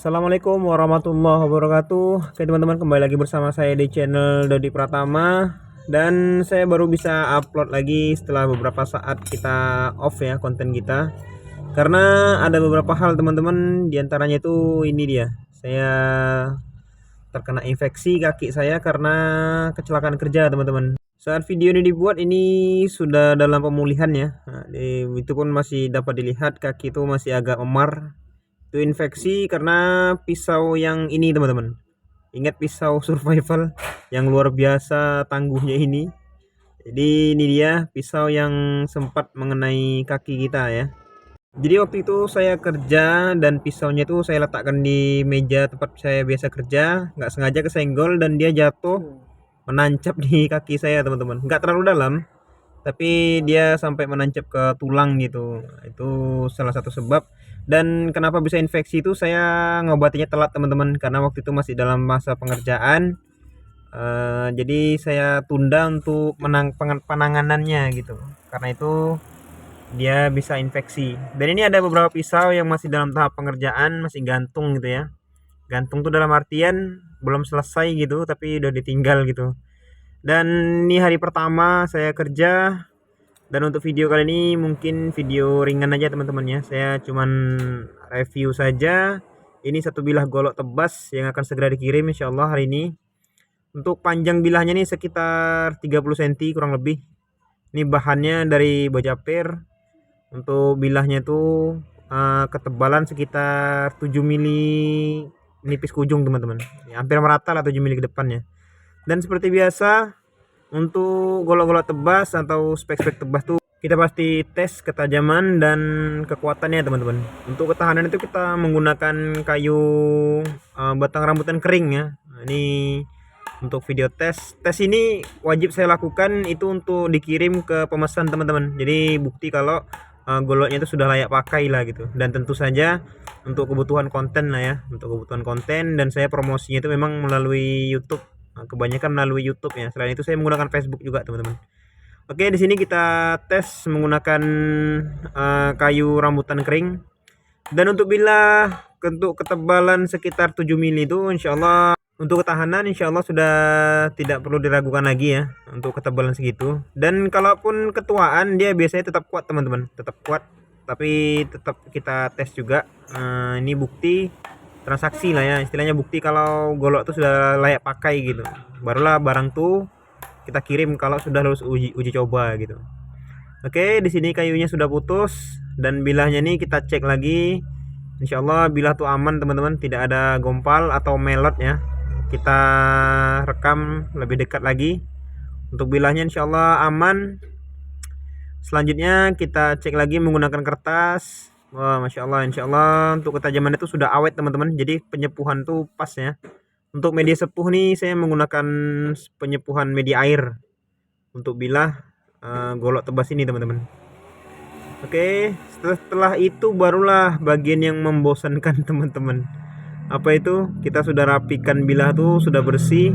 Assalamualaikum warahmatullahi wabarakatuh. Oke teman-teman, kembali lagi bersama saya di channel Dodi Pratama. Dan saya baru bisa upload lagi setelah beberapa saat kita off ya konten kita. Karena ada beberapa hal teman-teman, diantaranya itu ini dia. Saya terkena infeksi kaki saya karena kecelakaan kerja teman-teman. Saat video ini dibuat ini sudah dalam pemulihan ya. Itu pun masih dapat dilihat kaki itu masih agak memar. Itu infeksi karena pisau yang ini teman-teman. Ingat pisau survival yang luar biasa tangguhnya ini. Jadi ini dia pisau yang sempat mengenai kaki kita ya. Jadi waktu itu saya kerja dan pisaunya itu saya letakkan di meja tempat saya biasa kerja, nggak sengaja kesenggol dan dia jatuh menancap di kaki saya teman-teman. Nggak terlalu dalam, tapi dia sampai menancap ke tulang gitu. Itu salah satu sebab. Dan kenapa bisa infeksi itu saya ngobatinya telat teman-teman, karena waktu itu masih dalam masa pengerjaan. Jadi saya tunda untuk penanganannya gitu, karena itu dia bisa infeksi. Dan ini ada beberapa pisau yang masih dalam tahap pengerjaan, masih gantung gitu ya. Gantung tuh dalam artian belum selesai gitu, tapi udah ditinggal gitu. Dan ini hari pertama saya kerja. Dan untuk video kali ini mungkin video ringan aja teman-teman ya. Saya cuman review saja. Ini satu bilah golok tebas yang akan segera dikirim insyaallah hari ini. Untuk panjang bilahnya nih sekitar 30 cm kurang lebih. Ini bahannya dari baja per. Untuk bilahnya itu ketebalan sekitar 7 mili nipis ke ujung teman-teman. Ya, hampir merata lah 7 mili ke depannya. Dan seperti biasa untuk golok-golok tebas atau spek-spek tebas tuh kita pasti tes ketajaman dan kekuatannya teman-teman. Untuk ketahanan itu kita menggunakan kayu batang rambutan kering ya. Nah, ini untuk video tes. Tes ini wajib saya lakukan itu untuk dikirim ke pemesan teman-teman. Jadi bukti kalau goloknya itu sudah layak pakai lah gitu. Dan tentu saja untuk kebutuhan konten lah ya, untuk kebutuhan konten. Dan saya promosinya itu memang melalui YouTube. Kebanyakan melalui YouTube ya. Selain itu saya menggunakan Facebook juga teman-teman. Oke, di sini kita tes menggunakan kayu rambutan kering. Dan untuk untuk ketebalan sekitar 7 mili itu insyaallah, untuk ketahanan insyaallah sudah tidak perlu diragukan lagi ya untuk ketebalan segitu. Dan kalaupun ketuaan dia biasanya tetap kuat teman-teman, tetap kuat. Tapi tetap kita tes juga. Ini bukti transaksi lah ya, istilahnya bukti kalau golok itu sudah layak pakai gitu. Barulah barang tuh kita kirim kalau sudah lulus uji coba gitu. Oke, di sini kayunya sudah putus dan bilahnya nih kita cek lagi. Insyaallah bilah tuh aman teman-teman, tidak ada gompal atau melot ya. Kita rekam lebih dekat lagi. Untuk bilahnya insyaallah aman. Selanjutnya kita cek lagi menggunakan kertas. Wah, masya Allah, insya Allah untuk ketajaman itu sudah awet teman-teman. Jadi penyepuhan tuh pas ya. Untuk media sepuh nih saya menggunakan penyepuhan media air untuk bilah golok tebas ini teman-teman. Oke, setelah itu barulah bagian yang membosankan teman-teman. Apa itu? Kita sudah rapikan bilah tuh, sudah bersih.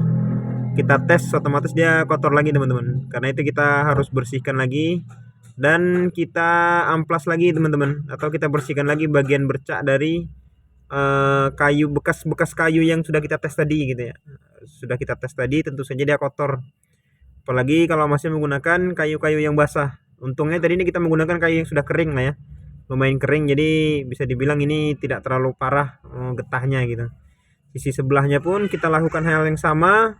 Kita tes, otomatis dia kotor lagi teman-teman. Karena itu kita harus bersihkan lagi. Dan kita amplas lagi teman-teman, atau kita bersihkan lagi bagian bercak dari kayu, bekas kayu yang sudah kita tes tadi gitu ya. Sudah kita tes tadi, tentu saja dia kotor. Apalagi kalau masih menggunakan kayu-kayu yang basah. Untungnya tadi ini kita menggunakan kayu yang sudah kering lah ya, lumayan kering, jadi bisa dibilang ini tidak terlalu parah getahnya gitu. Sisi sebelahnya pun kita lakukan hal yang sama.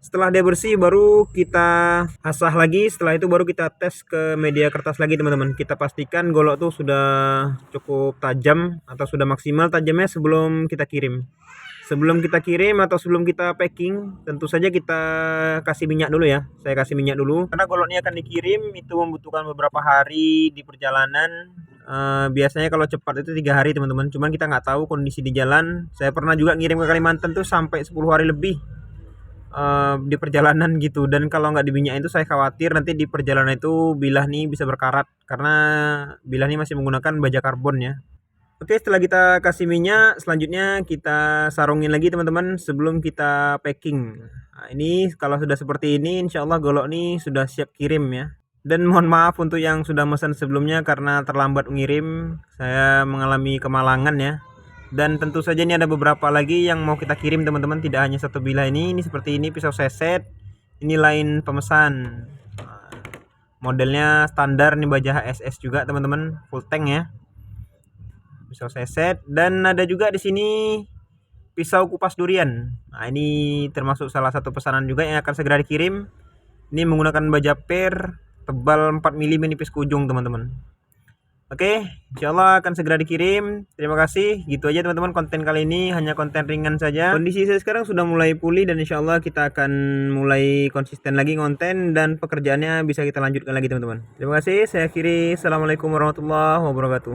Setelah dia bersih baru kita asah lagi. Setelah itu baru kita tes ke media kertas lagi teman-teman. Kita pastikan golok tuh sudah cukup tajam atau sudah maksimal tajamnya sebelum kita kirim. Sebelum kita kirim atau sebelum kita packing, tentu saja kita kasih minyak dulu ya. Saya kasih minyak dulu karena goloknya akan dikirim itu membutuhkan beberapa hari di perjalanan. Biasanya kalau cepat itu 3 hari teman-teman. Cuman kita nggak tahu kondisi di jalan. Saya pernah juga ngirim ke Kalimantan tuh sampai 10 hari lebih di perjalanan gitu. Dan kalau nggak diminyakin itu saya khawatir nanti di perjalanan itu bilah nih bisa berkarat, karena bilah ini masih menggunakan baja karbon ya. Oke, setelah kita kasih minyak, selanjutnya kita sarungin lagi teman-teman sebelum kita packing. Nah, ini kalau sudah seperti ini insyaallah golok nih sudah siap kirim ya. Dan mohon maaf untuk yang sudah pesan sebelumnya karena terlambat mengirim, saya mengalami kemalangan ya. Dan tentu saja ini ada beberapa lagi yang mau kita kirim teman-teman, tidak hanya satu bilah ini seperti ini pisau seset. Ini lain pemesan. Modelnya standar nih baja HSS juga teman-teman, full tank ya. Pisau seset, dan ada juga di sini pisau kupas durian. Nah, ini termasuk salah satu pesanan juga yang akan segera dikirim. Ini menggunakan baja per tebal 4 mm nipis ke ujung teman-teman. Oke, insyaallah akan segera dikirim. Terima kasih. Gitu aja teman-teman konten kali ini, hanya konten ringan saja. Kondisi saya sekarang sudah mulai pulih dan insyaallah kita akan mulai konsisten lagi konten dan pekerjaannya bisa kita lanjutkan lagi teman-teman. Terima kasih. Saya akhiri. Assalamualaikum warahmatullahi wabarakatuh.